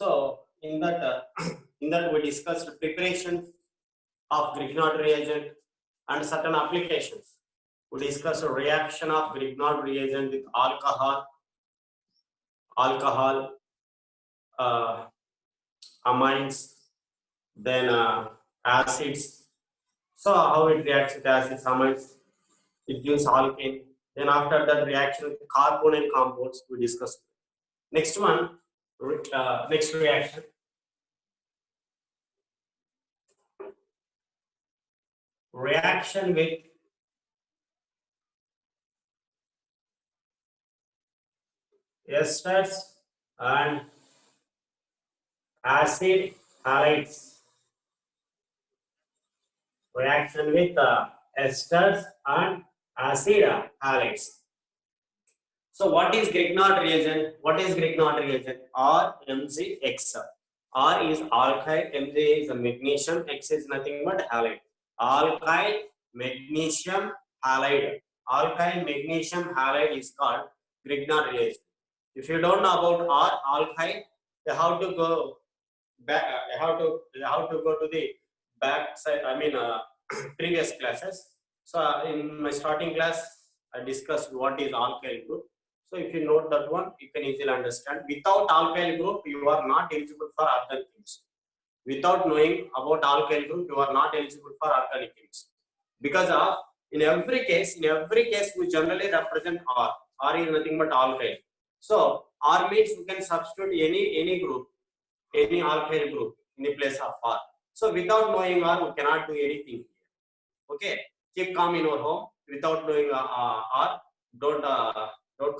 So in that in that we discussed preparation of Grignard reagent and certain applications. We discussed a reaction of Grignard reagent with alcohol, amines, then acids. So how it reacts with acids, amines, it gives alkane. Then after that reaction with carbonyl compounds we discussed. Next one, next reaction. Reaction with esters and acid halides. Reaction with esters and acid halides. So what is Grignard reagent? What is Grignard reagent? R, MgX. R is alkyl, Mg is a magnesium, X is nothing but halide. Alkyl magnesium halide. Alkyl magnesium halide is called Grignard reagent. If you don't know about R, alkyl, you have to go back. You have to go to the back side. I mean, previous classes. So in my starting class, I discussed what is alkyl group. So if you note that one, you can easily understand. Without alkyl group, you are not eligible for organic chemistry. Without knowing about alkyl group, you are not eligible for organic chemistry. Because of in every case, we generally represent R. R is nothing but alkyl. So R means we can substitute any group, any alkyl group in the place of R. So without knowing R, we cannot do anything here. Okay, keep calm in your home. Without knowing R, don't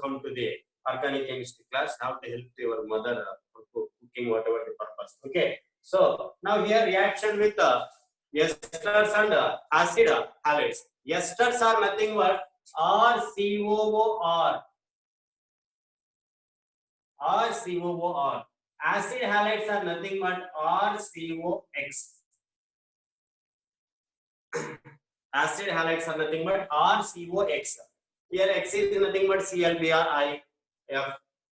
come to the organic chemistry class. Have to help your mother for cooking, whatever the purpose. Okay. So now here reaction with esters and acid halides. Esters are nothing but RCOOR. RCOOR. Acid halides are nothing but RCOX. Acid halides are nothing but RCOX. Here X is nothing but ClBrIF.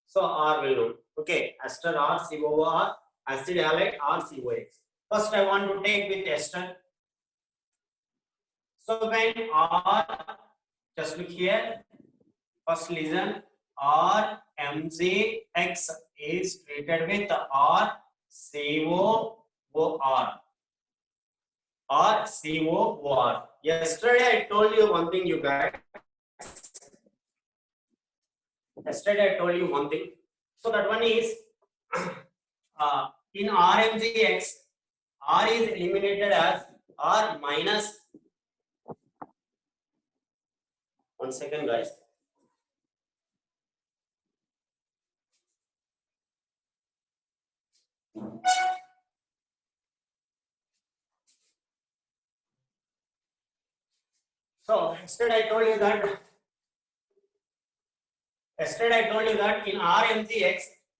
So R will know. Okay, ester RCOR, acid halide RCOX. First I want to take with ester. So when R, just look here. First listen. RMgX is treated with RCOOR. RCOOR. Yesterday I told you one thing, you guys. Yesterday I told you one thing. So that one is in RMgX, R is eliminated as R minus. One second, guys. So yesterday I told you that in RMgX,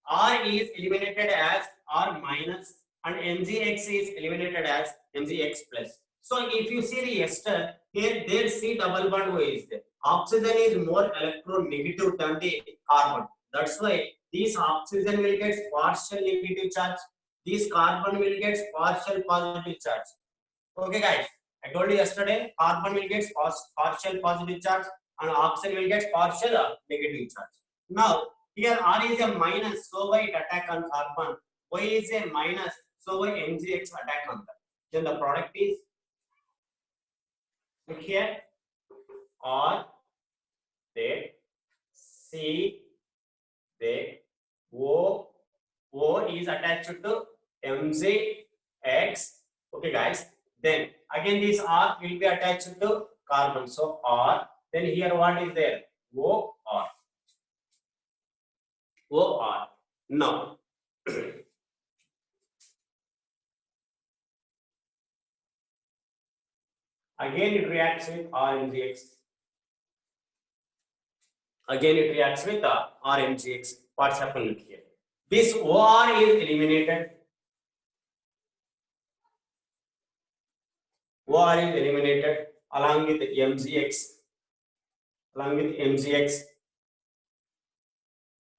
R is eliminated as R minus and MgX is eliminated as MgX plus. So if you see the ester, here there C double bond O is there. Oxygen is more electronegative than the carbon. That's why this oxygen will get partial negative charge. This carbon will get partial positive charge. Okay, guys. I told you yesterday, carbon will get partial positive charge and oxygen will get partial negative charge. Now, here R is a minus, so why it attack on carbon? Y is a minus, so why MgX attack on that? Then the product is, look here, R, there, C, there, O is attached to MgX. Okay, guys. Then again this R will be attached to carbon. So R. Then here what is there? OR. OR. Now again it reacts with RMgX. Again it reacts with RMgX. What's happening here? This OR is eliminated. OR is eliminated along with MgX.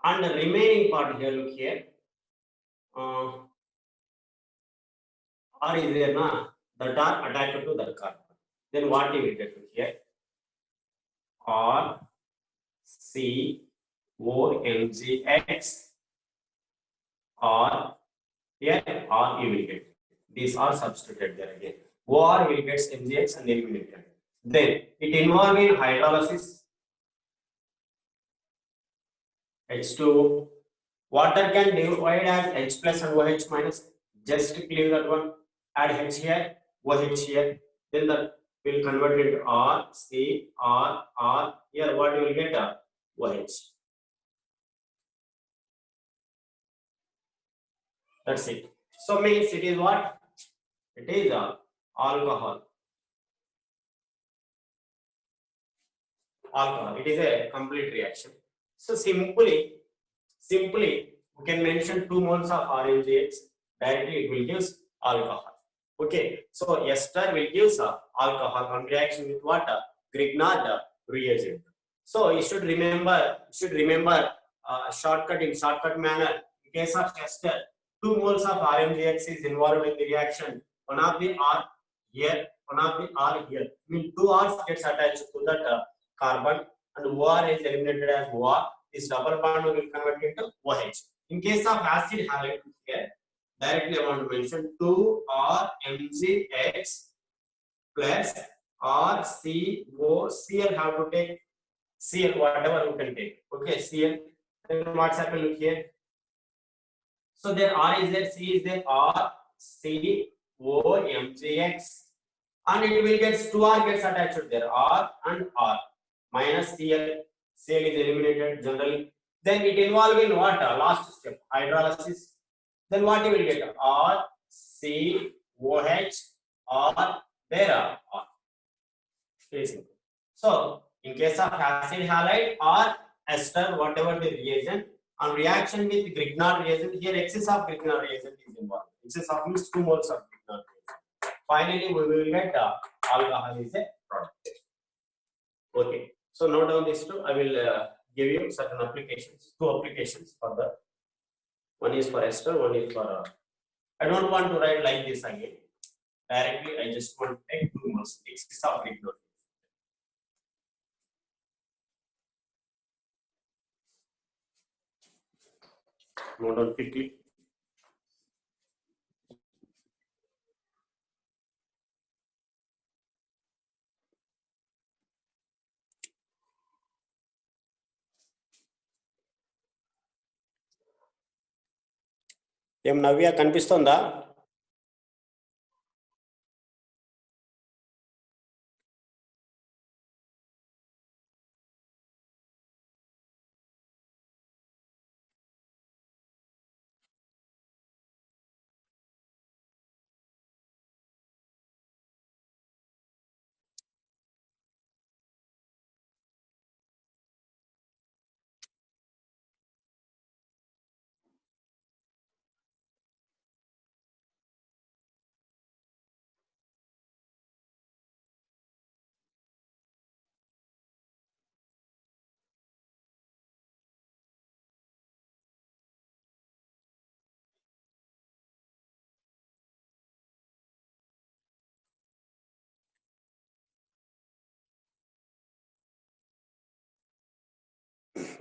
And the remaining part here, look here. R is there na, that are attached to that carbon. Then what you will get to here? R C O M G X or here R you will get. These are substituted there again. OR will get MgX and eliminated. Then it involves in hydrolysis. H2O. Water can divide as H plus and OH minus. Just clear that one. Add H here, OH here. Then that will convert into R, C, R. Here what you will get? OH. That's it. So means it is what? It is alcohol. Alcohol. It is a complete reaction. So simply we can mention 2 moles of RMGX. Directly it will give alcohol. Okay. So ester will give alcohol on reaction with what? Grignard reagent. So you should remember shortcut manner. In case of ester, 2 moles of RMGX is involved in the reaction. One of the R here, one of the R here. I mean 2 R's gets attached to that carbon and OR is eliminated as OR. This double bond will convert into OH. In case of acid halide here, directly I want to mention 2RMgX plus RCO. Cl have to take Cl, whatever you can take. Okay, Cl. Then what's happened? Look here. So there R is there, C is there, RCOMgX, and it will get 2R gets attached there, R and R minus Cl. Cl is eliminated generally. Then it involves in what? Last step, hydrolysis. Then what you will get? R, C, OH, R, there are R. So in case of acid halide or ester, whatever the reagent, on reaction with Grignard reagent, here excess of Grignard reagent is involved. Excess of means 2 moles of Grignard reagent. Finally, we will get alcohol is a product. Okay. So note down this two. I will give you certain applications, 2 applications for the. One is for ester, one is for. I don't want to write like this again. Directly, I just want to take 2 moles. Excess of Grignard. Note down quickly. నవ్య కనిపిస్తుందా?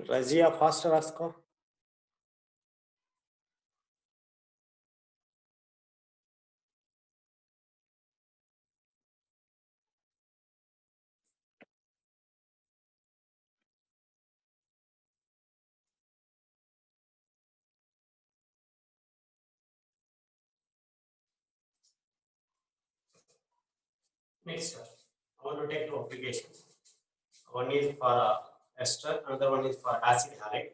Razia, faster ask. Next, I want to take 2 applications. One is for ester, another one is for acid halide.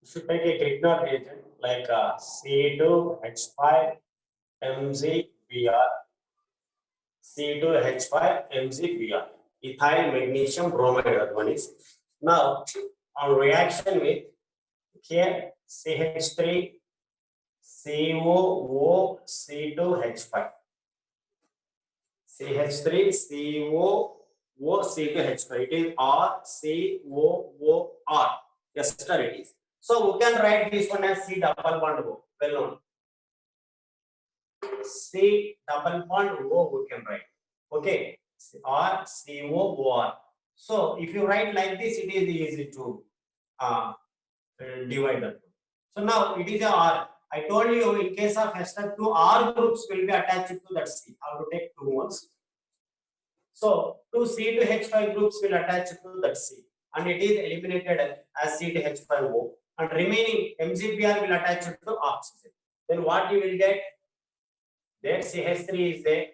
You should take a Grignard reagent like C2H5 MgBr C2H5 MgBr. Ethyl magnesium bromide, that one is. Now, on reaction with here CH3 COO C2H5. CH3 COO C2H5. It is RCOOR. Yes, sir, it is. So we can write this one as C double bond O. Well known. C double bond O we can write. Okay. RCOOR. So if you write like this, it is easy to divide that. So now it is a R. I told you in case of ester, two R groups will be attached to that C. How to take two ones. So two C to H5 groups will attach to that C, and it is eliminated as C to H5O, and remaining MgBr will attach to oxygen. Then what you will get? There CH3 is there.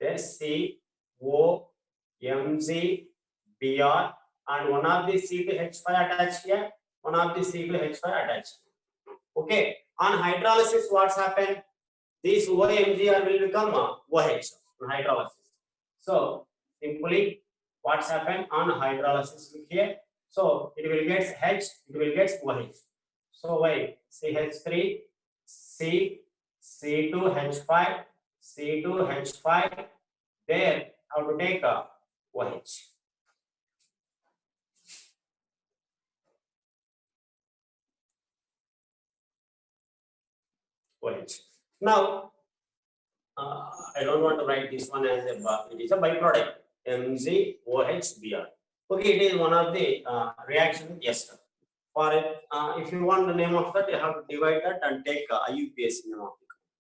There C O MgBr, and one of the C to H5 attached here, one of the C to H5 attached. Okay. On hydrolysis, what's happened? This OMgR will become OH on hydrolysis. So simply what's happened on hydrolysis here? So it will get H, it will get OH. So why CH3 C C2H5 C2H5 there how to take OH. OH. Now I don't want to write this one as a it is a byproduct MgOHBr. Okay, it is one of the reaction ester. For it, if you want the name of that, you have to divide that and take IUPAC name of the compound.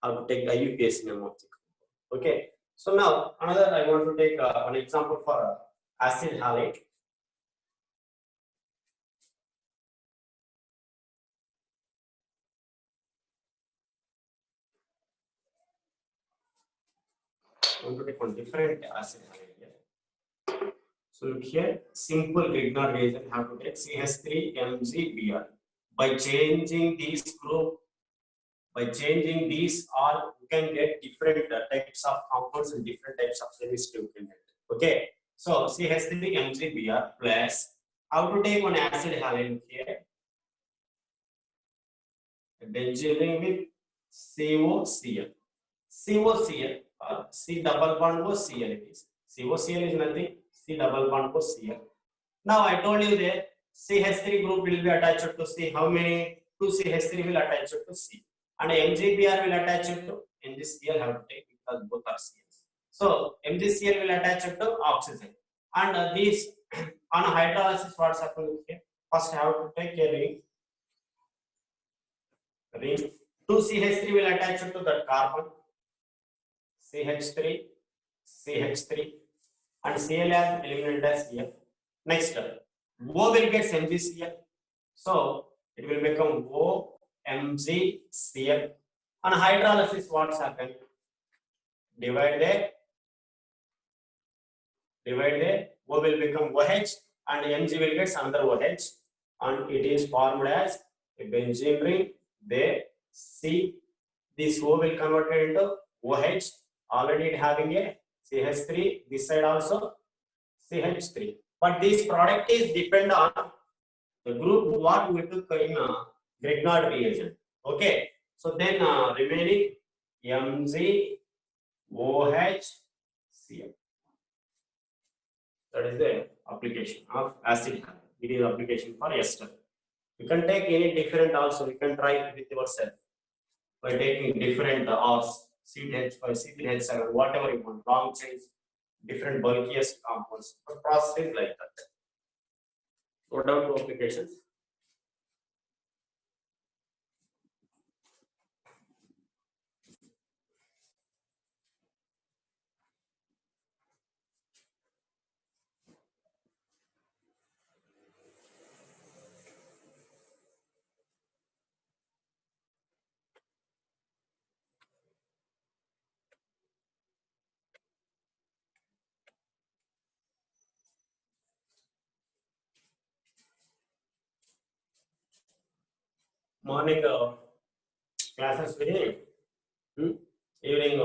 How to take IUPAC name of the compound. Okay. So now another I want to take an example for acid halide. I want to take one different acid halide here. So look here, simple Grignard reagent have to take CH3MgBr. By changing this group, by changing these all, you can get different types of compounds and different types of chemistry you can get. Okay, so CH3MgBr plus, how to take one acid halide here, benzene ring with COCl. COCl, C double bond O Cl it is. COCl is nothing, C double bond O Cl. Now I told you that CH3 group will be attached to C. How many? 2 CH3 will attach to C. And MgBr will attach to MgCl have to take because both are Cls. So MgCl will attach to oxygen. And these on hydrolysis, what's happening here? First, have to take a ring. Ring. 2 CH3 will attach to that carbon. CH3, CH3, and Cl as eliminated as Cl. Next, O will get MgCl. So it will become OMgCl. On hydrolysis, what's happened? Divide there. O will become OH and Mg will get another OH, and it is formed as a benzene ring. There, C. This O will convert it into OH. Already it having a CH3. This side also CH3. But this product is depend on the group what we took in Grignard reagent. Okay, so then remaining MgOHCl. That is the application of acid halide. It is application for ester. You can take any different also. You can try it with yourself by taking different R's, CH5, C3H7, whatever you want, long chains, different bulkiest compounds. The process is like that. Go down to applications. Morning classes with evening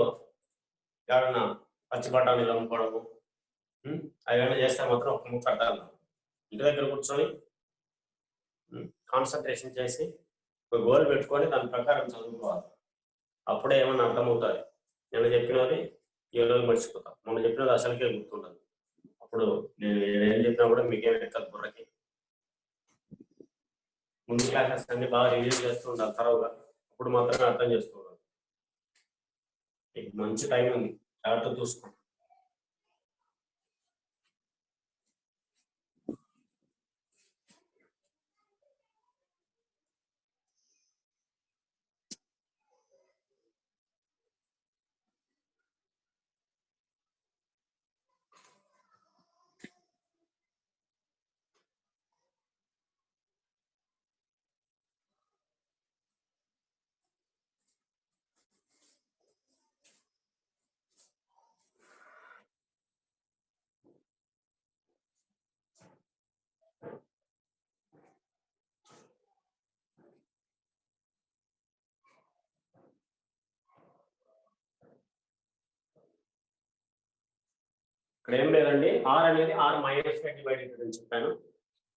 ఎవరైనా పచ్చి బఠానీలు అమ్ముకోవడము అవేమైనా చేస్తే మాత్రం ఒక ముక్క అర్థం కాదు. ఇంటి దగ్గర కూర్చొని కాన్సన్ట్రేషన్ చేసి ఒక గోల్ పెట్టుకొని దాని ప్రకారం చదువుకోవాలి. అప్పుడే ఏమన్నా అర్థమవుతుంది. నేను చెప్పినది ఈ రోజు మర్చిపోతాం, మొన్న చెప్పినది అసలుకే గుర్తుండదు. అప్పుడు నేను ఏం చెప్పినా కూడా మీకేం ఎక్కదు బుర్రకి. ముందు క్లాసెస్ అన్ని బాగా రిలీజ్ చేస్తూ ఉండాలి తరవుగా, అప్పుడు మాత్రమే అర్థం చేసుకోవాలి. మీకు మంచి టైం ఉంది, జాగ్రత్త చూసుకోండి. ఇక్కడ ఏం లేదండి, ఆర్ అనేది ఆర్ మైనస్ గా డివైడ్ అవుతుంది అని చెప్పాను.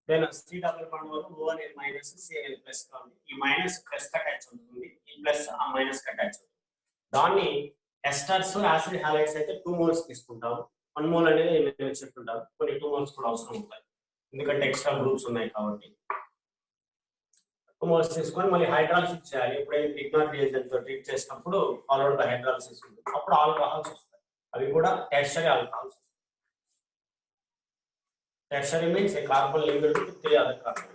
దెన్ సి డబుల్ బాండ్ వల్ల ఓ అనేది మైనస్, సి అనేది ప్లస్ గా ఉంది. ఈ మైనస్ ప్లస్ కి అటాచ్ అవుతుంది, ఈ ప్లస్ ఆ మైనస్ కి అటాచ్ అవుతుంది. దాన్ని ఎస్టర్స్ యాసిడ్ హాలైడ్స్ అయితే 2 మోల్స్ తీసుకుంటాం. 1 మోల్ అనేది మేము చెప్తుంటాం, కొన్ని 2 మోల్స్ కూడా అవసరం ఉంటాయి ఎందుకంటే ఎక్స్ట్రా గ్రూప్స్ ఉన్నాయి కాబట్టి. 2 మోల్స్ తీసుకొని మళ్ళీ హైడ్రాలసిస్ చేయాలి. ఎప్పుడైతే గ్రిగ్నార్డ్ రియేజెంట్ తో ట్రీట్ చేసినప్పుడు ఫాలోడ్ బై హైడ్రాలసిస్ ఉంటుంది, అప్పుడు ఆల్కహాల్స్ వస్తాయి. అవి కూడా tertiary alcohols. Tertiary means a carbon linked to 3 other carbon.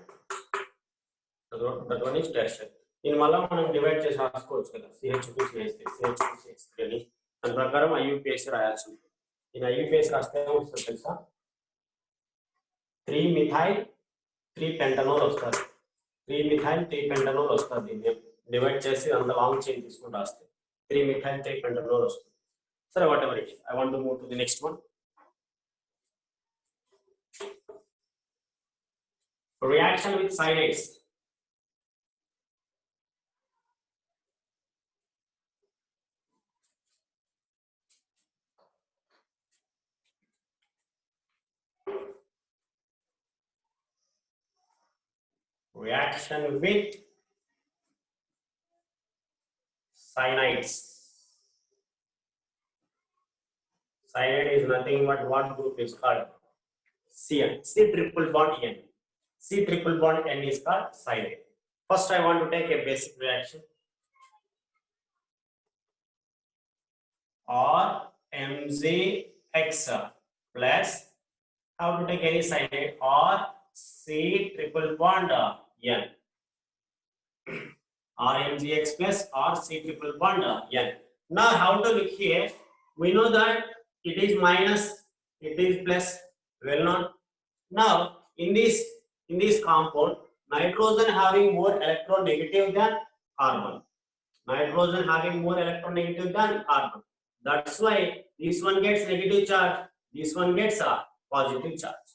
That one is tertiary. In మళ్ళా మనం డివైడ్ చేసి రాసుకోవచ్చు కదా, CH2 CH3 CH2 CH3 అని. దాని ప్రకారం IUPAC రాయాల్సి ఉంటుంది. ఈ IUPAC రాస్తే ఏమొస్తుంది తెలుసా, 3 మిథైల్ 3 పెంటనోల్ వస్తుంది. 3 మిథైల్ 3 పెంటనోల్ వస్తుంది. దీన్ని డివైడ్ చేసి అంత లాంగ్ చైన్ తీసుకుని రాస్తే 3 మిథైల్ 3 పెంటనోల్ వస్తుంది. సరే, what ever it is, I want to move to the next one. Reaction with cyanides. Reaction with cyanides. Cyanide is nothing but what group is called? CN. C triple bond N. C triple bond N is called cyanide. First, I want to take a basic reaction. Or MgX plus, how to take any cyanide, or C triple bond N. Or MgX plus or C triple bond N. Now, how to look here? We know that it is minus, it is plus, well known. Now, in this compound, nitrogen having more electronegative than carbon. Nitrogen having more electronegative than carbon. That's why this one gets negative charge, this one gets a positive charge.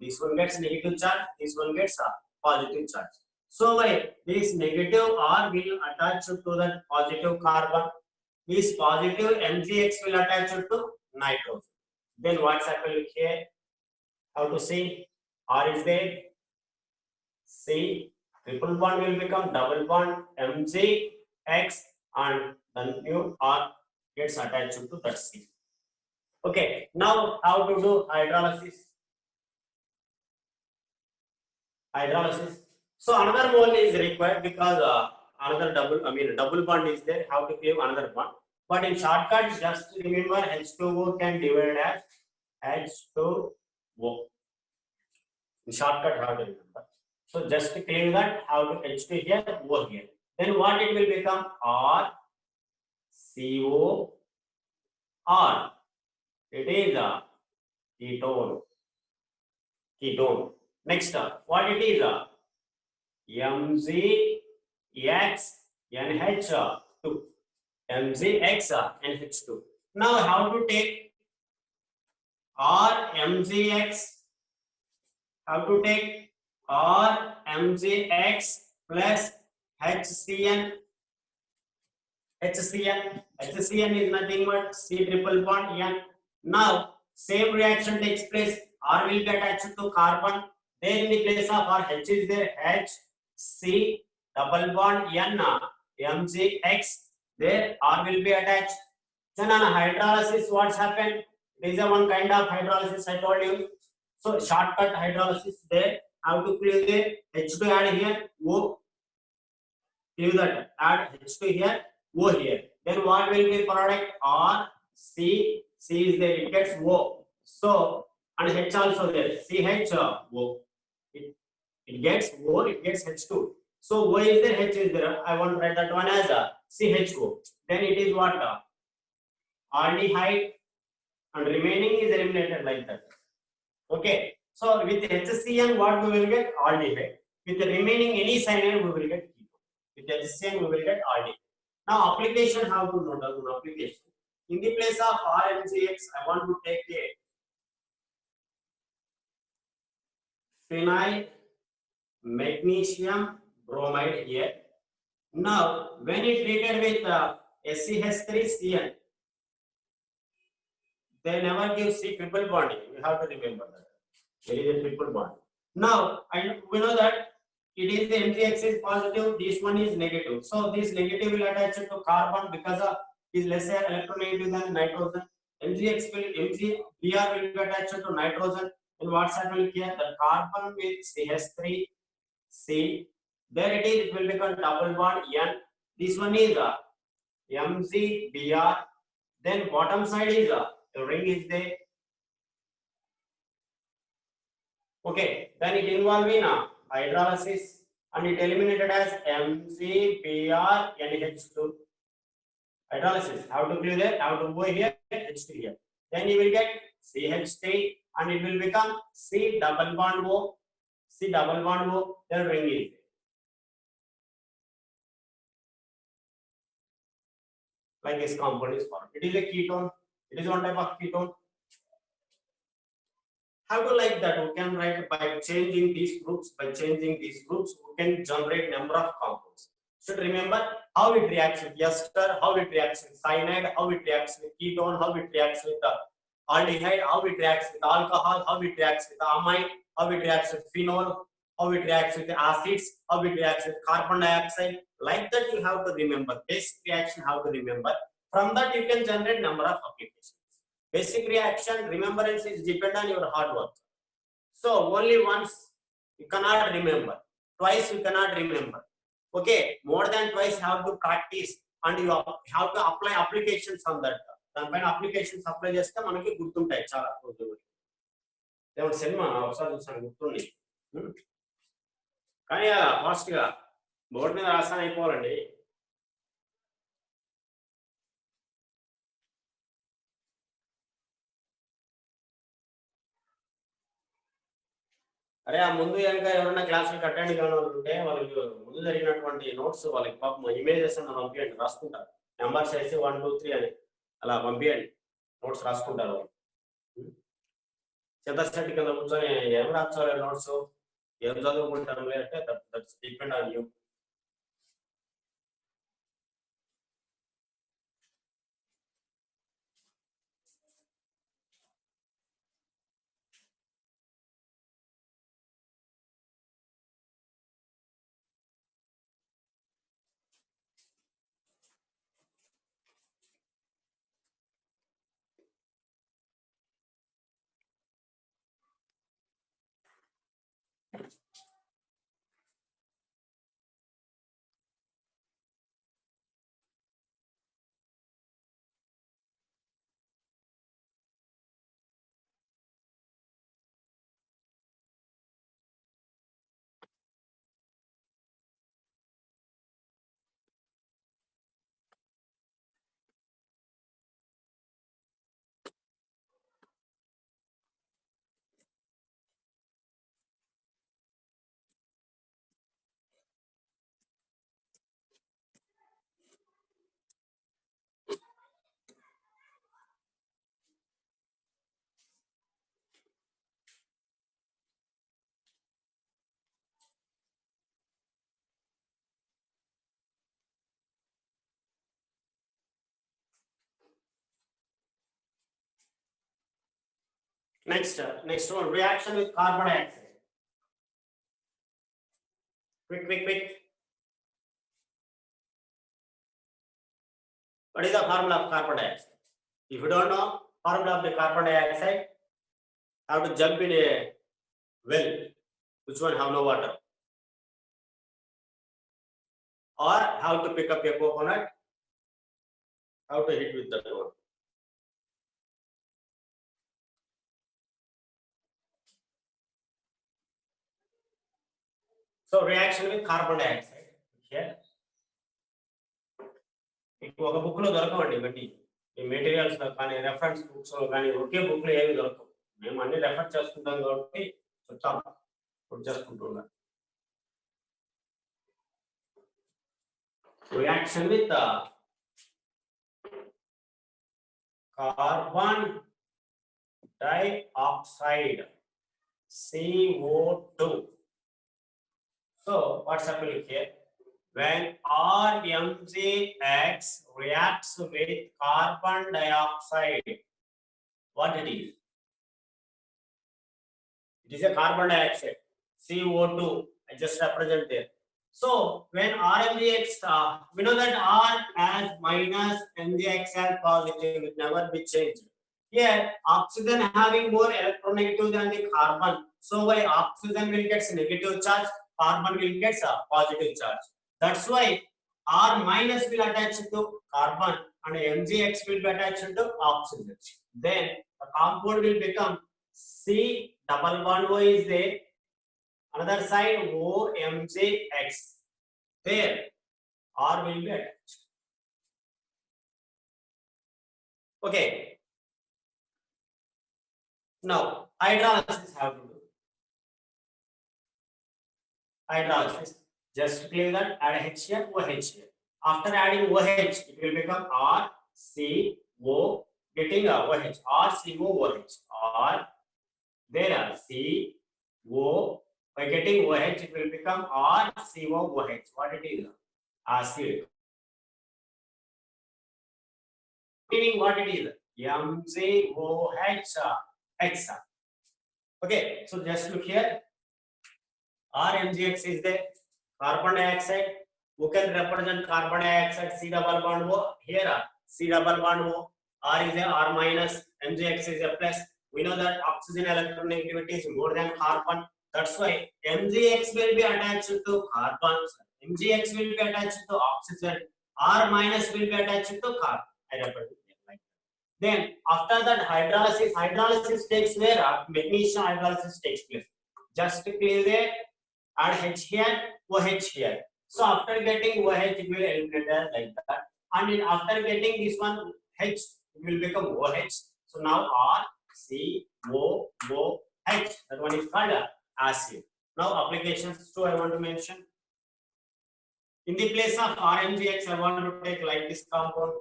This one gets negative charge, this one gets a positive charge. So why this negative R will attach to the positive carbon, this positive MgX will attach to nitrogen. Then what's happening here? How to see? R is there, C triple bond will become double bond MgX, and the new R gets attached to that C. Okay, now how to do hydrolysis? So another mole is required because another double bond is there. How to give another bond? But in shortcut, just remember H2O can divide as H2O. In shortcut, how to remember? So just claim that how to H2 here, O here. Then what it will become? R CO R. It is a ketone. Next, what it is? MgX NH2. MgX NH2. Now, how to take R MgX? How to take R MgX plus HCN HCN is nothing but C triple bond N. Now same reaction takes place. R will be attached to carbon. There in the place of R, H is there. H C double bond N MgX. There R will be attached. Then on hydrolysis, what's happened? There is a one kind of hydrolysis I told you. So shortcut hydrolysis there. How to clear there? H2 add here. O. Clear that. Add H2 here. O here. Then what will be product? R C. C is there. It gets O. So and H also there. CH O. It gets O. It gets H2. So O is there. H is there. I want to write that one as a CHO. Then it is what? Aldehyde, and remaining is eliminated like that. Okay. So with HCN, what we will get? Aldehyde. With the remaining any cyanide, we will get ketone. With HCN, we will get aldehyde. Now application, how to note down application. In the place of RMGX, I want to take a phenyl magnesium bromide here. Now, when it treated with SCH3CN, they never give C triple bonding. You have to remember that. There is a triple bond. Now, we know that it is the MgX is positive, this one is negative. So, this negative will attach to carbon because of is lesser electronegative than nitrogen. MgBr will be attached to nitrogen. And what's happening here? The carbon with CH3, C. There it is, it will become double bond N. This one is MgBr. Then bottom side is the ring is there. Okay, then it involved in hydrolysis and it eliminated as MgBrNH2. Hydrolysis, how to clear that? How to go here? H2 here. Then you will get CH3 and it will become C double bond O. C double bond O, then ring is there. Like this compound is formed. It is a ketone. It is one type of ketone. How to like that? We can write by changing these groups. By changing these groups, we can generate number of compounds. Should remember how it reacts with ester, how it reacts with cyanide, how it reacts with ketone, how it reacts with aldehyde, how it reacts with alcohol, how it reacts with amide, how it reacts with phenol, how it reacts with acids, how it reacts with carbon dioxide. Like that, you have to remember basic reaction. How to remember? From that, you can generate number of applications. Basic reaction remembrance is depend on your hard work. So only once you cannot remember, twice you cannot remember. Okay, more than twice you have to practice and you have to apply applications on that. దానిపైన applications apply చేస్తే మనకి గుర్తుంటాయి చాలా రోజులు. దేవుడు cinema ఒకసారి చూసాను గుర్తుంది. కానీ ఫాస్ట్ గా బోర్డు మీద రాసాను అయిపోవాలండి. అరే ఆ ముందు కనుక ఎవరైనా క్లాసులకు అటెండ్ కాని వాళ్ళు ఉంటే వాళ్ళకి ముందు జరిగినటువంటి నోట్స్ వాళ్ళకి పాపం ఇమేజెస్ అన్న పంపించండి, రాసుకుంటారు. నెంబర్స్ వేసి 1 2 3 అని అలా పంపించండి, నోట్స్ రాసుకుంటారు వాళ్ళు. చెత్త కింద కూర్చొని ఏం రాసుకోవాలి నోట్స్, ఏం చదువుకుంటారు అంటే that's depend on you. Next one, reaction with carbon dioxide. Quick. What is the formula of carbon dioxide? If you don't know formula of the carbon dioxide, have to jump in a well, which one have no water, or how to pick up a coconut, how to hit with that one. So reaction with carbon dioxide. Here, ఒక book లో దొరకవండి ఇవన్నీ. ఈ materials లో కానీ reference books లో కానీ ఒకే book లో ఏమి దొరకవు. మేము అన్ని రెఫర్ చేసుకుంటాం కాబట్టి చెప్తాం, చేసుకుంటున్నాం. Reaction with carbon dioxide, CO2. So what's happening here? When RMZX reacts with carbon dioxide, what it is? It is a carbon dioxide, CO2. I just represent there. So when RMZX, we know that R as minus, MZX as positive, it never be changed. Here, oxygen having more electronegative than the carbon. So why oxygen will get negative charge, carbon will get a positive charge. That's why R minus will attach to carbon and MgX will be attached to oxygen. Then the compound will become C double bond O is there. Another side OMgX. There R will be attached. Okay. Now hydrolysis have to do. Hydrolysis. Just clear that, add H here, OH here. After adding OH, it will become RCO, getting a OH, RCOOH. Or there are CO, by getting OH, it will become RCOOH. What it is? Acid. Meaning what it is? MgOH. Okay, so just look here. RMgX is the carbon dioxide. Who can represent carbon dioxide? C double bond O. Here C double bond O. R is a R minus. MgX is a plus. We know that oxygen electronegativity is more than carbon. That's why MgX will be attached to carbon. MgX will be attached to oxygen. R minus will be attached to carbon. I represent it like that. Then after that hydrolysis takes where? Magnesium hydrolysis takes place. Just clear there. Add H here, OH here. So after getting OH, it will eliminate like that. And after getting this one H, it will become OH. So now RCOOH. That one is called acid. Now applications 2 I want to mention. In the place of RMgX, I want to take like this compound.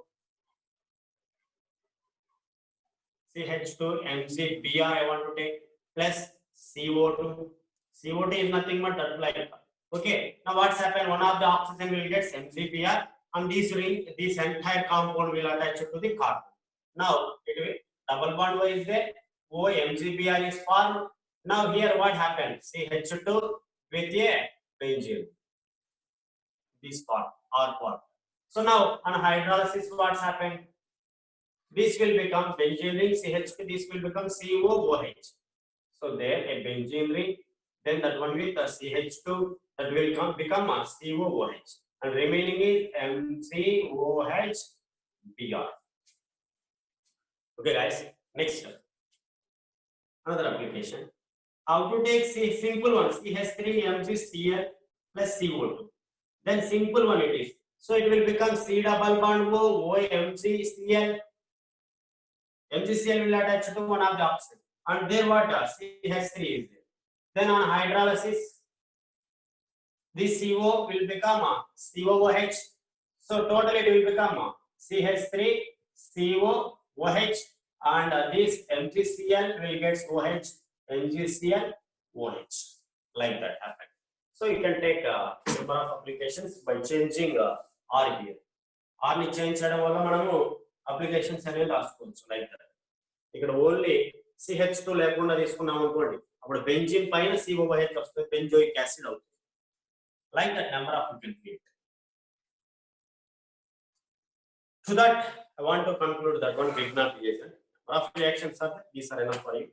CH2MgBr I want to take plus CO2. CO2 is nothing but that like. Okay, now what's happened? One of the oxygen will get MgBr, and this entire compound will attach to the carbon. Now it will double bond O is there. OMgBr is formed. Now here what happened? CH2 with a benzene. This part R part. So now on hydrolysis, what's happened? This will become benzene ring CH2. This will become COOH. So there a benzene ring. Then that one with the CH2 that will become a COOH, and remaining is MgOH-Br. Okay, guys. Next, another application. How to take simple one CH3MgCl plus CO2. Then simple one it is. So it will become C double bond O OMgCl. MgCl will attach to one of the oxygen, and there what CH3 is there. Then on hydrolysis, this CO will become a COOH. So totally it will become a CH3 COOH, and this MgCl will get OH, MgCl OH, like that happen. So you can take a number of applications by changing R here. R ni change cheyadam valla manamu applications anedi raasukovachu like that. Ikkada only CH2 లేకుండా తీసుకున్నాం అనుకోండి, అప్పుడు benzene పైన COOH వస్తుంది, benzoic acid అవుతుంది. Like that number of you can create. So that I want to conclude that one Grignard reaction. Rough reactions are these are enough for you.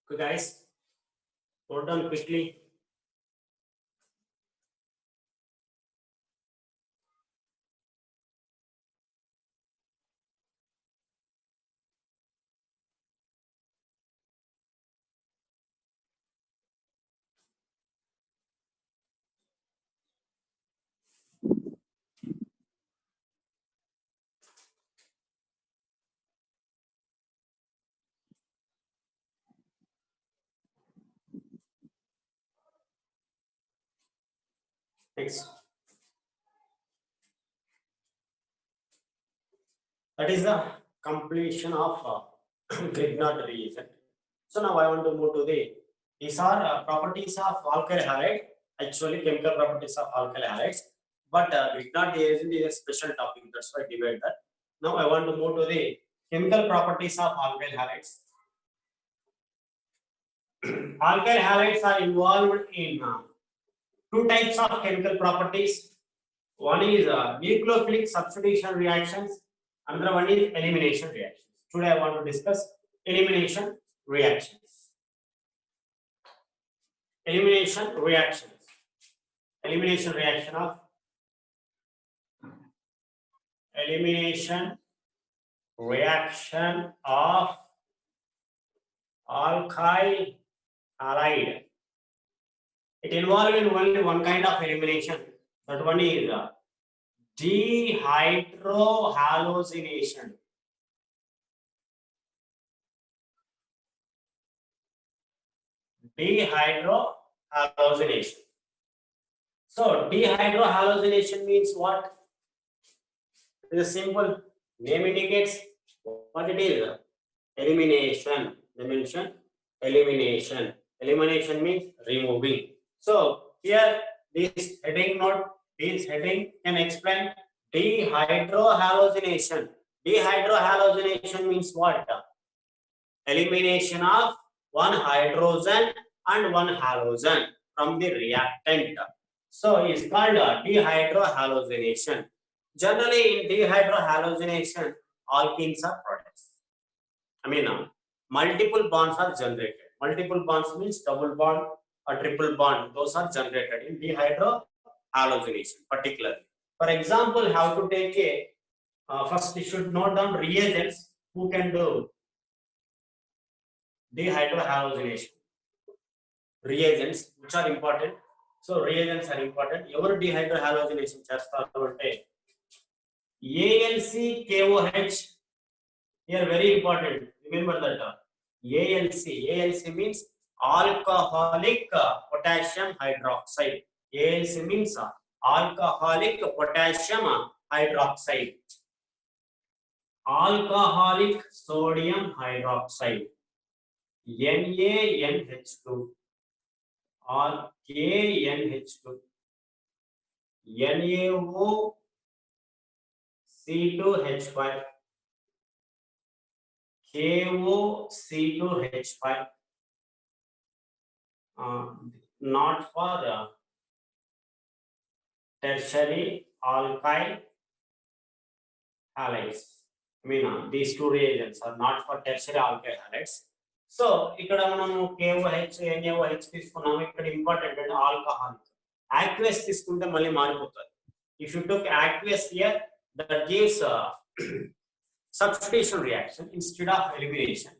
Okay, guys, hold on quickly. Next. That is the completion of Grignard reagent. So now I want to move to these are properties of alkyl halide, actually chemical properties of alkyl halides, but Grignard reagent is a special topic, that's why I divide that. Now I want to move to the chemical properties of alkyl halides. Alkyl halides are involved in two types of chemical properties. One is nucleophilic substitution reactions, another one is elimination reactions. Today I want to discuss elimination reactions. Elimination reactions. Elimination reaction of alkyl halide. It involves in only one kind of elimination. That one is dehydrohallucination. Dehydrohallucination. So dehydrohallucination means what? It is simple. Name indicates what it is. Elimination. Dimension. Elimination. Elimination means removing. So here this heading note, this heading can explain dehydrohallucination. Dehydrohallucination means what? Elimination of one hydrogen and one halogen from the reactant. So it's called dehydrohallucination. Generally, in dehydrohallucination, alkenes are produced. I mean, multiple bonds are generated. Multiple bonds means double bond or triple bond. Those are generated in dehydrohallucination, particularly. For example, how to take a first you should note down reagents who can do dehydrohallucination. Reagents which are important. So reagents are important. Ever dehydrohallucination చేస్తారు అంటే AlCKOH. Here very important. Remember that AlC means alcoholic potassium hydroxide. AlC means alcoholic potassium hydroxide. Alcoholic sodium hydroxide. NaNH2 or KNH2. NaOC2H5. KOC2H5. Not for tertiary alkyl halides. I mean, these two reagents are not for tertiary alkyl halides. So, ఇక్కడ మనము KOH, NaOH తీసుకున్నాము. ఇక్కడ important అంటే alcoholic. aqueous తీసుకుంటే మళ్ళీ మారిపోతుంది. If you took aqueous here, that gives substitution reaction instead of elimination.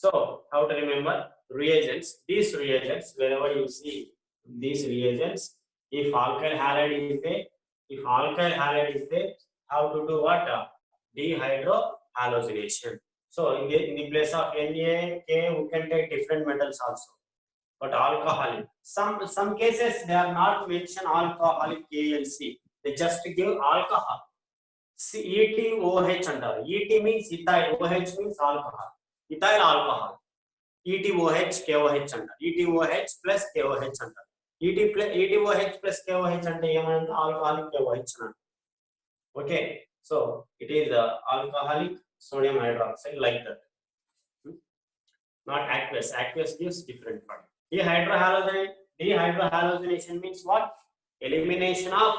So, how to remember reagents? These reagents, wherever you see these reagents, if alkyl halide is there, how to do what? Dehydrohallucination. So, in the place of Na, K, we can take different metals also. But alcoholic. Some cases they are not mention alcoholic KLC. They just give alcohol. ETOH antaru. ET means ethyl, OH means alcohol. Ethyl alcohol. ETOH KOH antaru. ETOH plus KOH antaru. ETOH plus KOH ante emanta alcoholic KOH antaru. Okay, so it is alcoholic sodium hydroxide like that. Not aqueous. Aqueous gives different product. Dehydrohallucination means what? Elimination of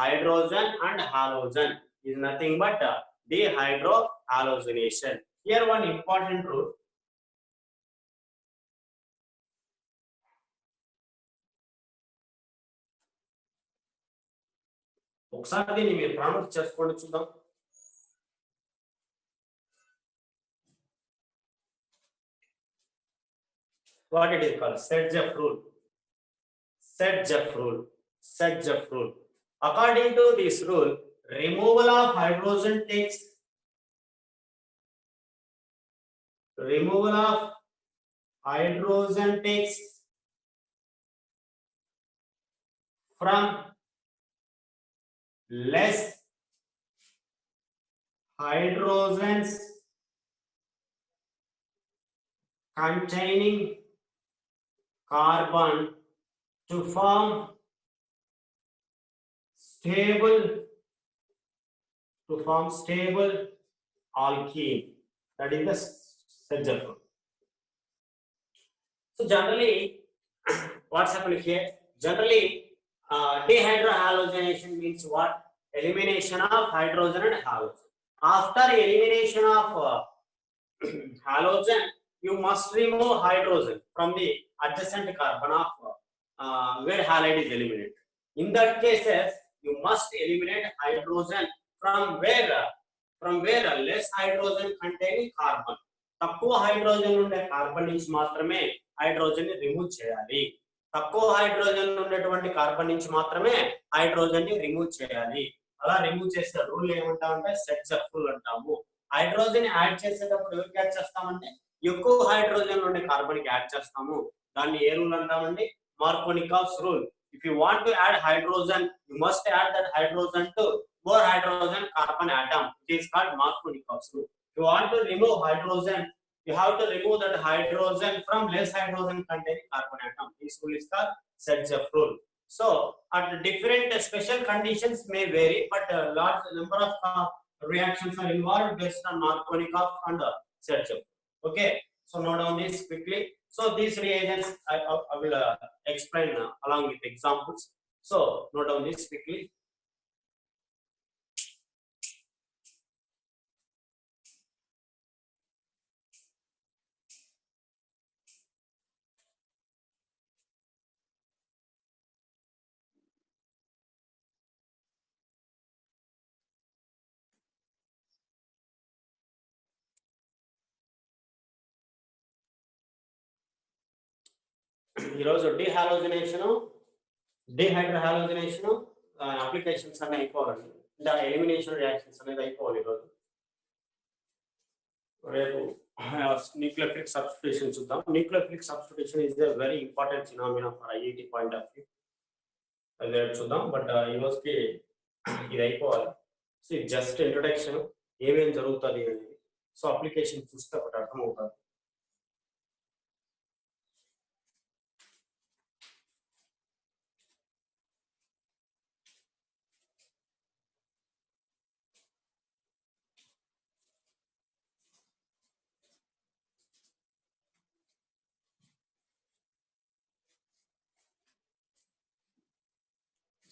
hydrogen and halogen is nothing but dehydrohallucination. Here one important rule. ఒకసారి దీన్ని మీరు pronounce చేసుకోండి చూద్దాం. What it is called? Sedgwick rule. Sedgwick rule. Sedgwick rule. According to this rule, removal of hydrogen takes from less hydrogens containing carbon to form stable alkene. That is the Sedgwick rule. So generally, what's happening here? Generally, dehydrohallucination means what? Elimination of hydrogen and halogen. After elimination of halogen, you must remove hydrogen from the adjacent carbon of where halide is eliminated. In that cases, you must eliminate hydrogen from where less hydrogen containing carbon. తక్కువ hydrogen ఉండే carbon నుంచి మాత్రమే hydrogen ని remove చేయాలి. తక్కువ hydrogen ఉండేటువంటి carbon నుంచి మాత్రమే హైడ్రోజన్ ని రిమూవ్ చేయాలి. అలా రిమూవ్ చేసే రూల్ ఏమంటామంటే సెడ్జక్ రూల్ అంటాము. హైడ్రోజన్ యాడ్ చేసేటప్పుడు ఎవరికి యాడ్ చేస్తామంటే ఎక్కువ హైడ్రోజన్ ఉండే కార్బన్ కి యాడ్ చేస్తాము. దాన్ని ఏ రూల్ అంటామండి? మార్కోనికావ్స్ rule. If you want to add hydrogen, you must add that hydrogen to more hydrogen carbon atom. It is called Markovnikov's rule. If you want to remove hydrogen, you have to remove that hydrogen from less hydrogen containing carbon atom. This rule is called Sedgwick rule. So, at different special conditions may vary, but a large number of reactions are involved based on Markovnikov and Sedgwick. Okay, so note down this quickly. So these reagents I will explain along with examples. So note down this quickly. ఈరోజు డీహాలోజినేషన్ డీహైడ్రోహాలోజినేషన్ applications అన్ని అయిపోవాలండి. అంటే elimination reactions అనేది అయిపోవాలి ఈరోజు. రేపు nucleophilic substitution చూద్దాం. Nucleophilic substitution is a very important phenomena for IIT point of view. అదే చూద్దాం. బట్ ఈ రోజుకి ఇది అయిపోవాలి. సో ఇది జస్ట్ ఇంట్రొడక్షన్, ఏమేమి జరుగుతుంది అనేది. సో అప్లికేషన్ చూస్తే ఒకటి అర్థమవుతుంది.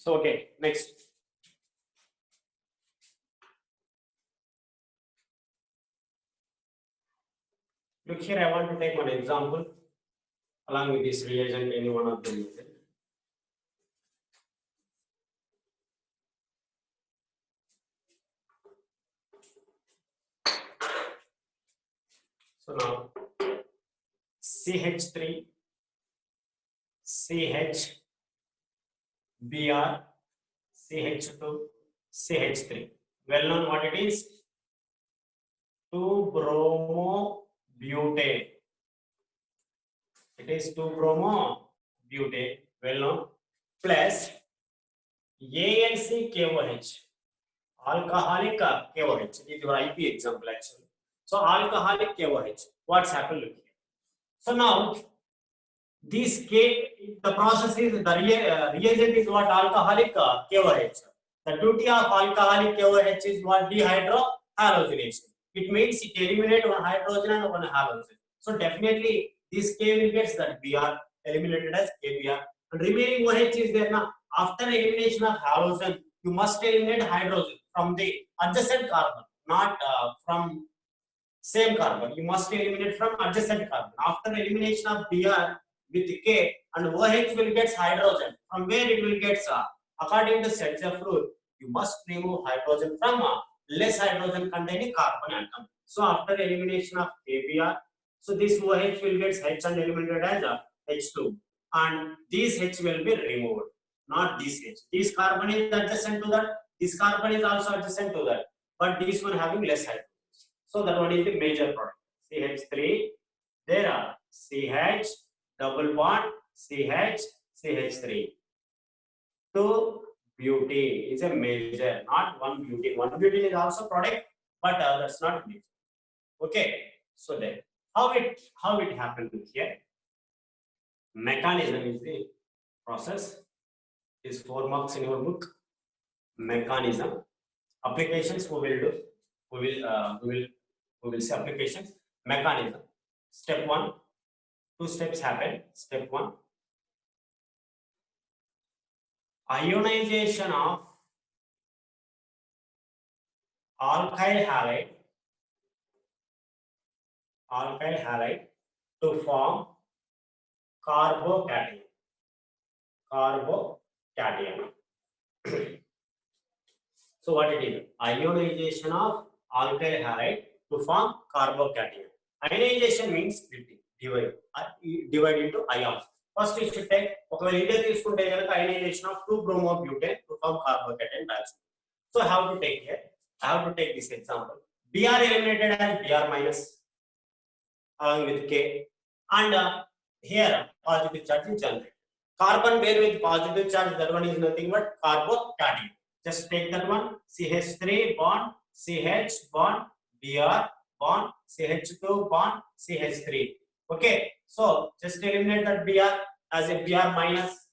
So okay, next. Look here, I want to take one example along with this reagent, any one of them. So now CH3, CH, Br, CH2, CH3. Well known what it is? 2-bromobutane. It is 2-bromobutane, well known, plus AlCKOH, alcoholic KOH. It is your IP example actually. So alcoholic KOH. What's happened? Look here. So now this the process is the reagent is what? Alcoholic KOH. The duty of alcoholic KOH is what? Dehydrohalogenation. It means it eliminates one hydrogen and one halogen. So definitely this K will get that Br eliminated as KBr. And remaining OH is there now. After elimination of halogen, you must eliminate hydrogen from the adjacent carbon, not from same carbon. You must eliminate from adjacent carbon. After elimination of Br with K and OH will get hydrogen. From where it will get? According to Setzer rule, you must remove hydrogen from less hydrogen containing carbon atom. So after elimination of KBr, so this OH will get H and eliminated as H2, and this H will be removed, not this H. This carbon is adjacent to that. This carbon is also adjacent to that, but this one having less hydrogen. So that one is the major product. CH3, there are CH, double bond, CH, CH3. 2-butene is a major, not 1-butene. 1-butene is also product, but that's not major. Okay, so then how it happened here? Mechanism is the process. Is 4 marks in your book. Mechanism. Applications we will do. We will see applications. Mechanism. Step 1. 2 steps happen. Step 1. Ionization of alkyl halide to form carbocation. So what it is? Ionization of alkyl halide to form carbocation. Ionization means splitting, divide into ions. First you should take ionization of 2-bromobutane to form carbocation dioxide. So how to take here? I have to take this example. Br eliminated as Br minus along with K, and here positive charge is generated. Carbon pair with positive charge, that one is nothing but carbocation. Just take that one. CH3 bond, CH bond, Br bond, CH2 bond, CH3. Okay, so just eliminate that Br as a Br minus.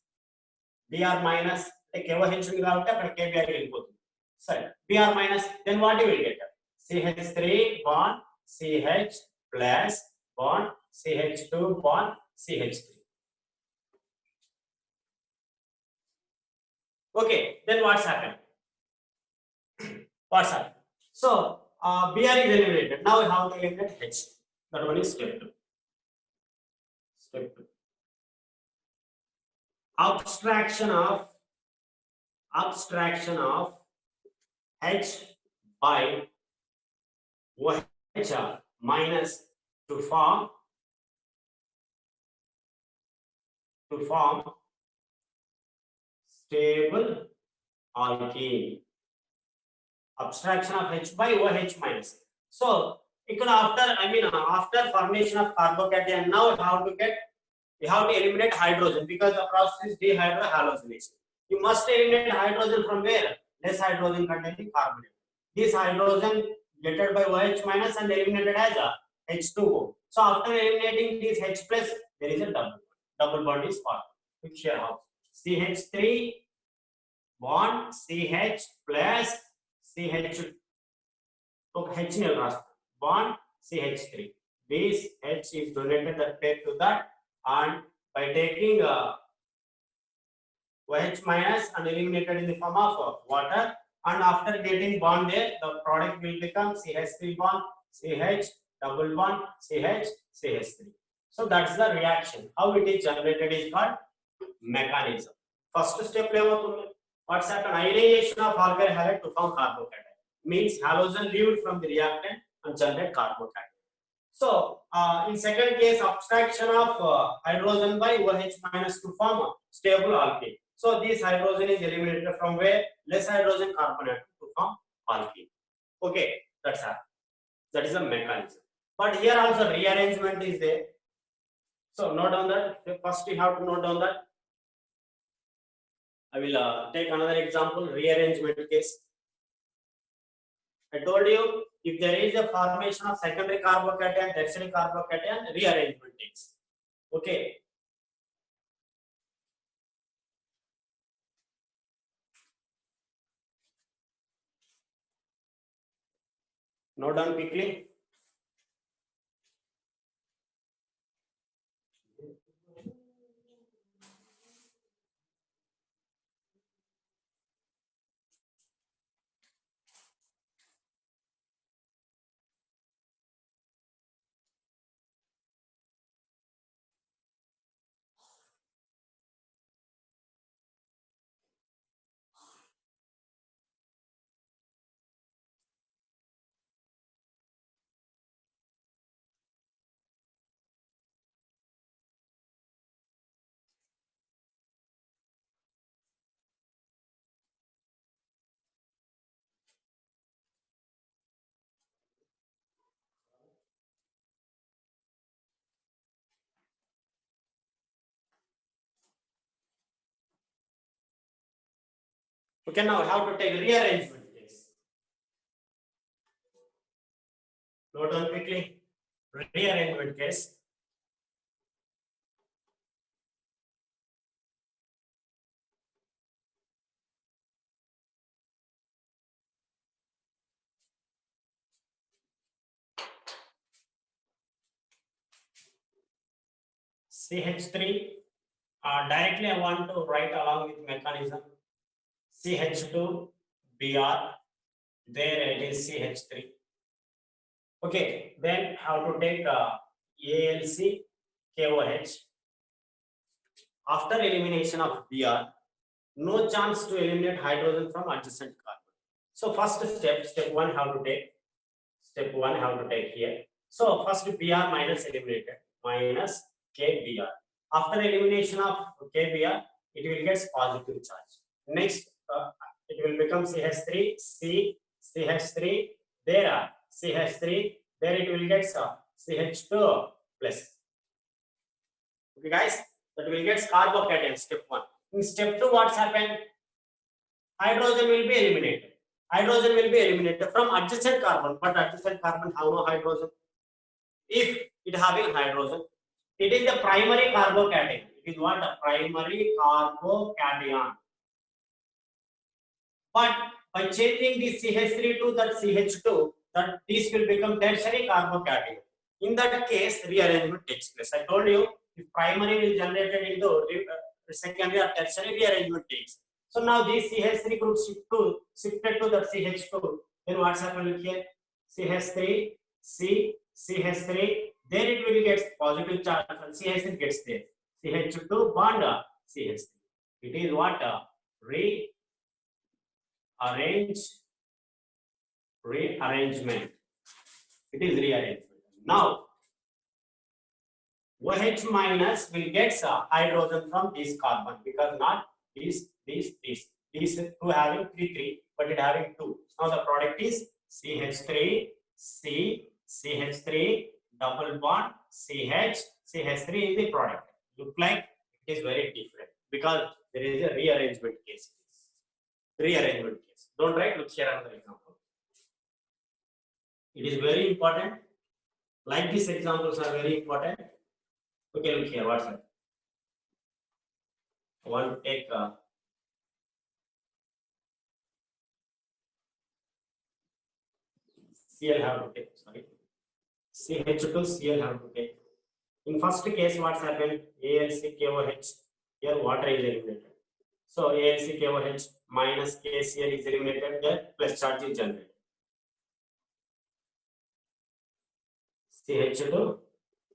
Like KOH KBr will sorry, Br minus. Then what you will get? CH3 bond, CH plus bond, CH2 bond CH3. Okay, then what's happened? What's happened? So Br is eliminated. Now we have to eliminate H. That one is step 2. Step 2. Abstraction of H by OH minus to form stable alkene. Abstraction of H by OH minus. So after formation of carbocation, now we have to eliminate hydrogen because the process is dehydrohallogenation. You must eliminate hydrogen from where? Less hydrogen containing carbonate. This hydrogen gated by OH minus and eliminated as a H2O. So after eliminating this H plus, there is a double bond is formed. Which here how CH3 bond CH plus CH H bond CH3. This H is donated that pair to that, and by taking OH minus and eliminated in the form of water, and after getting bond there, the product will become CH3 bond CH double bond CH CH3. So that's the reaction. How it is generated is called mechanism. First step level, what's happened? Ionization of alkyl halide to form carbocation. Means halogen leave from the reactant and generate carbocation. So in second case, abstraction of hydrogen by OH minus to form a stable alkene. So this hydrogen is eliminated from where? Less hydrogen carbonate to form alkene. Okay, that's how. That is a mechanism. But here also rearrangement is there. So note down that. First you have to note down that. I will take another example, rearrangement case. I told you, if there is a formation of secondary carbocation, tertiary carbocation, rearrangement takes. Okay. Note down quickly. Okay, now how to take rearrangement case. Note down quickly. Rearrangement case. CH3. Directly I want to write along with mechanism. CH2 Br. There it is CH3. Okay, then how to take ALC KOH. After elimination of Br, no chance to eliminate hydrogen from adjacent carbon. So first step 1 how to take. Step 1 how to take here. So first Br minus eliminated minus KBr. After elimination of KBr, it will get positive charge. Next, it will become CH3, CH3. There are CH3. There it will get CH2 plus. Okay, guys, that will get carbocation. Step 1. In step 2, what's happened? Hydrogen will be eliminated. Hydrogen will be eliminated from adjacent carbon, but adjacent carbon have no hydrogen. If it having hydrogen, it is the primary carbocation. It is what? A primary carbocation. But by changing the CH3 to that CH2, that this will become tertiary carbocation. In that case, rearrangement takes place. I told you, if primary will generated into secondary or tertiary, rearrangement takes. So now this CH3 group shifted to the CH2. Then what's happening here? CH3, C, CH3. There it will get positive charge. CH3 gets there. CH2 bond CH3. It is what? Rearrangement. It is rearrangement. Now, OH minus will get hydrogen from this carbon because not these two having 3, but it having 2. Now the product is CH3, C, CH3, double bond, CH, CH3 is the product. Look like it is very different because there is a rearrangement case. Rearrangement case. Don't write, look here another example. It is very important. Like these examples are very important. Okay, look here, what's that? I want to take Cl have to take, sorry. CH2 Cl have to take. In first case, what's happened? AlCKOH, here water is eliminated. So AlCKOH minus KCl is eliminated, there plus charge is generated. CH2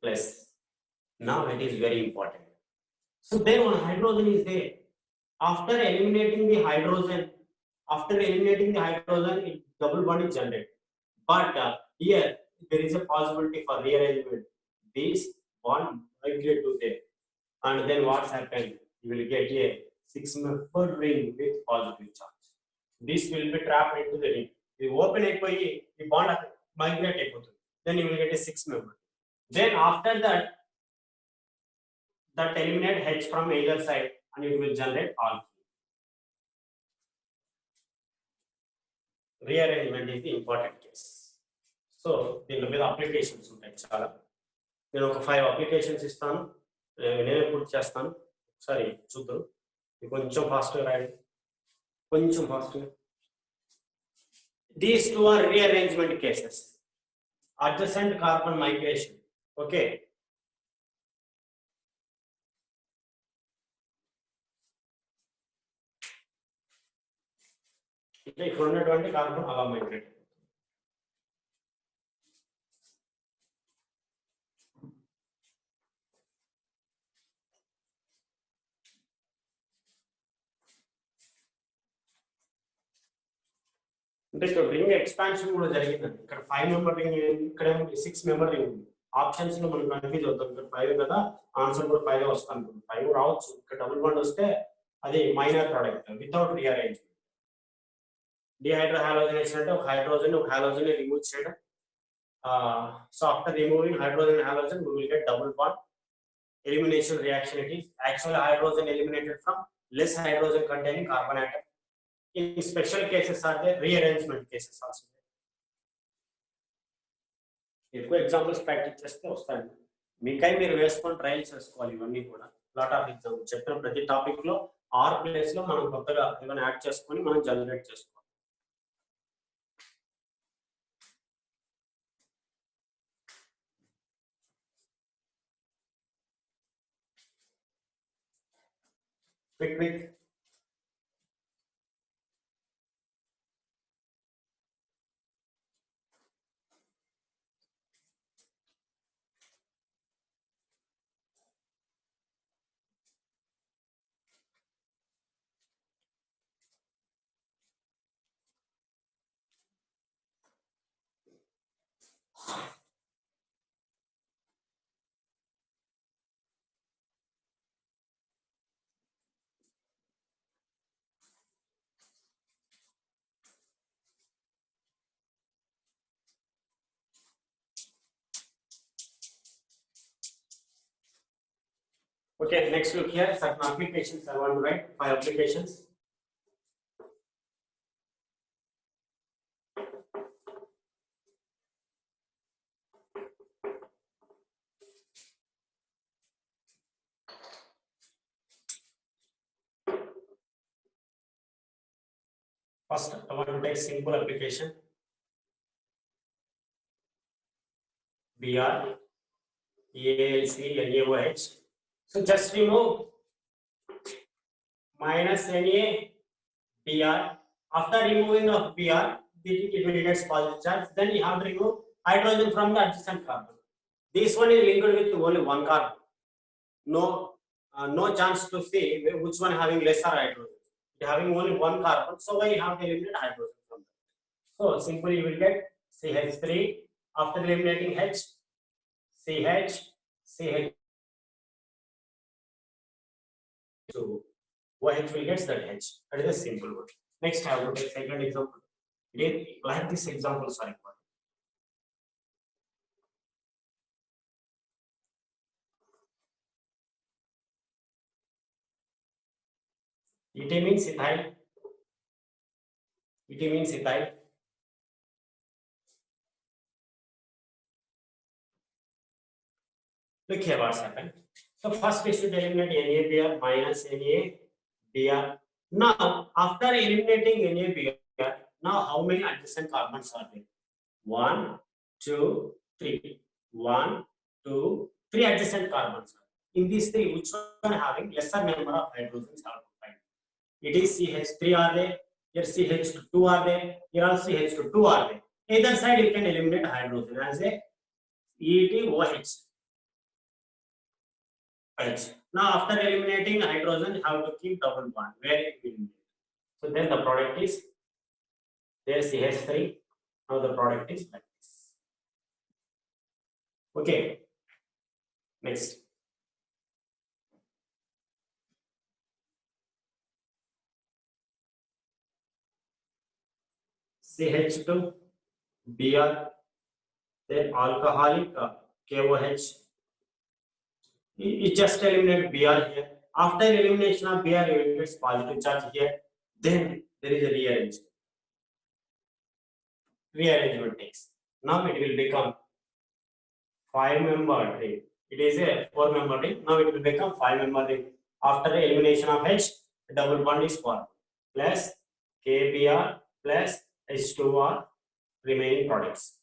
plus. Now it is very important. So then one hydrogen is there. After eliminating the hydrogen, it double bond is generated. But here there is a possibility for rearrangement. This bond migrate to there, and then what's happened? You will get a 6-member ring with positive charge. This will be trapped into the ring. The open the bond migrate. Then you will get a 6-member. Then after that eliminate H from either side, and it will generate all. Rearrangement is the important case. So the applications ఉంటాయి చాలా. నేను ఒక 5 applications ఇస్తాను, నేనే పూర్తి చేస్తాను. ఒకసారి చూద్దాం. కొంచెం ఫాస్ట్గా రాయండి, కొంచెం ఫాస్ట్గా. These two are rearrangement cases. Adjacent carbon migration. Okay. ఇక్కడ ఉన్నటువంటి కార్బన్ అలా మైగ్రేట్. అంటే ఇక్కడ రింగ్ ఎక్స్పాన్షన్ కూడా జరిగిందండి. ఇక్కడ 5-member రింగ్, ఇక్కడ 6-member రింగ్ ఉంది. ఆప్షన్స్ లో మనం కన్ఫ్యూజ్ అవుతాం. ఇక్కడ 5 కదా, ఆన్సర్ కూడా 5 వస్తుంది. 5 రావచ్చు. ఇక్కడ డబుల్ బాండ్ వస్తే అది minor product without rearrangement. Dehydrohalogenation అంటే ఒక halogen రిమూవ్ చేయడం. So after removing hydrogen and halogen, we will get double bond elimination reaction. It is actually hydrogen eliminated from less hydrogen containing carbon atom. In special cases are there rearrangement cases also. ఎక్కువ examples practice చేస్తే వస్తాయి. మీకై మీరు వేసుకొని trial చేసుకోవాలి. ఇవన్నీ కూడా lot of example చెప్పిన ప్రతి టాపిక్ లో ఆర్ ప్లేస్ లో మనం కొత్తగా ఏమైనా యాడ్ చేసుకొని మనం జనరేట్ చేసుకోవాలి. Quick. Okay, next look here, certain applications. I want to write 5 applications. First, I want to take simple application. Br AlCNaOH. So just remove minus NaBr. After removing of Br, it will get positive charge. Then you have to remove hydrogen from the adjacent carbon. This one is linked with only one carbon. No chance to see which one having lesser hydrogen. Having only one carbon, so why you have to eliminate hydrogen from that. So simply you will get CH3 after eliminating H, CH, CH2, OH will get that H. That is a simple one. Next, I have to take second example. Like this example, sorry. ET means ethyl. ET means ethyl. Look here what's happened. So first we should eliminate NaBr minus NaBr. Now after eliminating NaBr, now how many adjacent carbons are there? 1, 2, 3. 1, 2, 3 adjacent carbons. In these three, which one having lesser number of hydrogens are combined? It is CH3 are there, here CH2 are there, here also CH2 are there. Either side you can eliminate hydrogen as a ETOH. H. Now after eliminating hydrogen, you have to keep double bond where it will be. So then the product is there CH3. Now the product is like this. Okay. Next. CH2 Br, then alcoholic KOH. You just eliminate Br here. After elimination of Br, you will get positive charge here. Then there is a rearrangement. Rearrangement takes. Now it will become 5-member ring. It is a 4-member ring. Now it will become 5-member ring. After the elimination of H, the double bond is formed. Plus KBr plus H2R remaining products.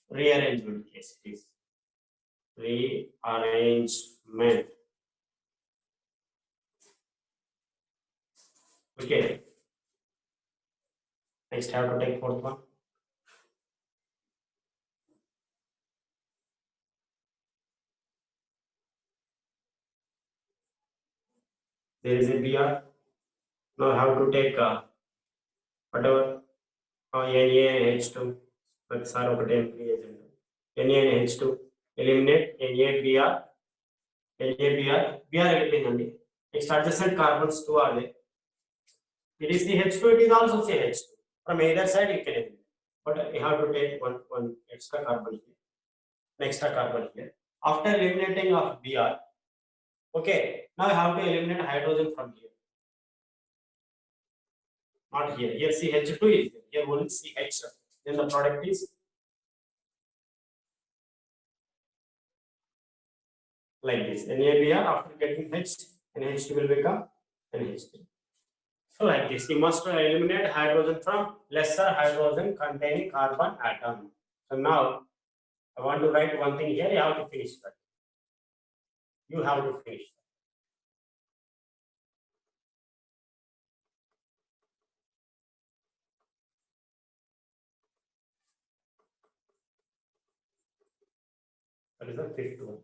Rearrangement case it is. Rearrangement. Okay. Next, have to take fourth one. There is a Br. Now have to take whatever NaH2. That's our reagent. NaH2. Eliminate NaBr. Br eliminate. Next adjacent carbons 2 are there. It is CH2. It is also CH2. From either side you can eliminate. But you have to take one extra carbon here. An extra carbon here. After eliminating of Br. Okay. Now you have to eliminate hydrogen from here. Not here. Here CH2 is there. Here only CH. Then the product is like this. NaBr after getting H, NH2 will become NH3. So like this, you must eliminate hydrogen from lesser hydrogen containing carbon atom. So now I want to write one thing here. You have to finish that. You have to finish. That is the fifth one.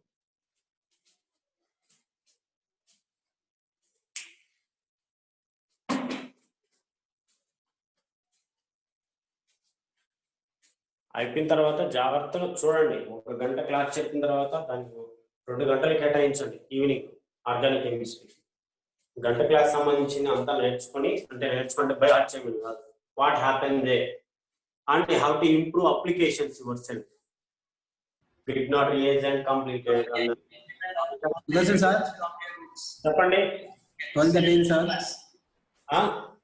అయిపోయిన తర్వాత జాగ్రత్తగా చూడండి. 1 గంట class చెప్పిన తర్వాత దానికి 2 గంటలు కేటాయించండి. ఈవినింగ్ ఆర్గానిక్ కెమిస్ట్రీ గంట క్లాస్ సంబంధించిన అంతా నేర్చుకొని, అంటే నేర్చుకుంటే బై హార్ట్ చేయమని కాదు, what happen they and how to improve applications your self. Did not reagent completed. Sir చెప్పండి. 12:30 సార్.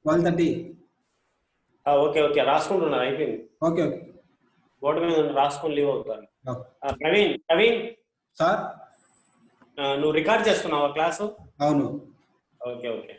12:30. Okay okay రాసుకుంటున్నారు. అయిపోయింది. Okay okay. బోర్డు మీద రాసుకొని లీవ్ అవుతారు. ప్రవీణ్ సార్ నువ్వు రికార్డ్ చేస్తున్నావా క్లాసు? అవును. Okay okay.